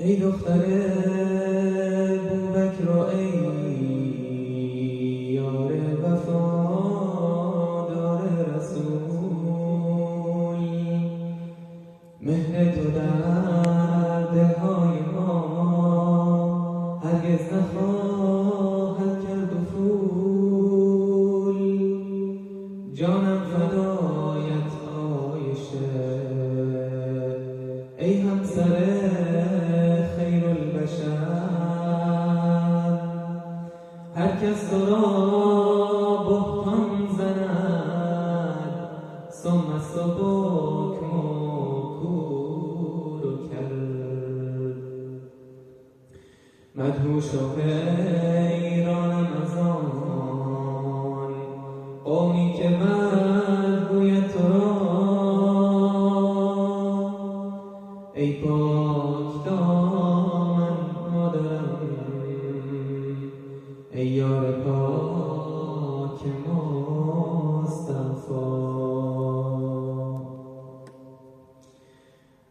ای دختر بوبکر و ای یار وفادار رسول، مهر تو در دلهای ما هرگز نخواهد کرد افول. جانم فدایت عایشه ای همسر خیر البشر، هر کس تو را بهتان زند ثم است و بکم و کور و کر. مدهوش و حیرانم از آن قومی که بدگوید تو را ای پاک دامن مادرم، ای یار پاک مصطفی.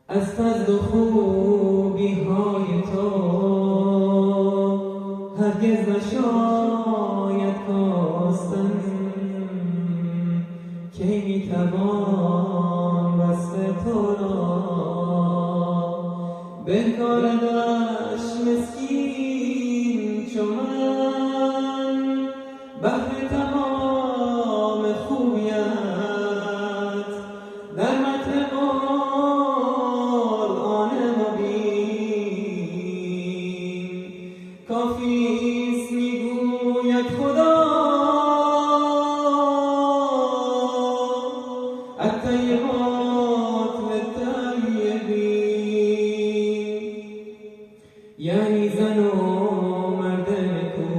از فضل و خوبی های تو هرگز نشاید کاستن، کی میتوان وصف تو را بنگاردش مسکین چو من. بهر تمام خوبیت در متن قرآن مبین کافیست میگوید خدا الطیبات للطیبین، یعنی زن و مرد نکو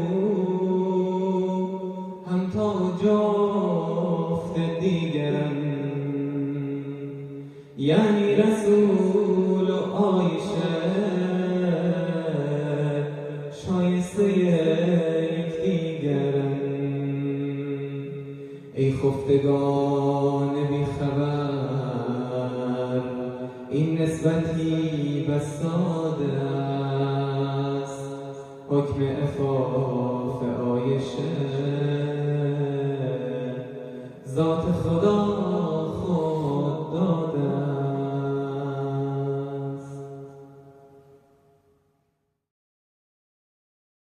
همتا و جفت دیگرن، یعنی رسول و عایشه شایسته یکدیگرن. ای خفتگان بی خبر این نسبتی بس ساده است، حکم عفاف عایشه ذات خدا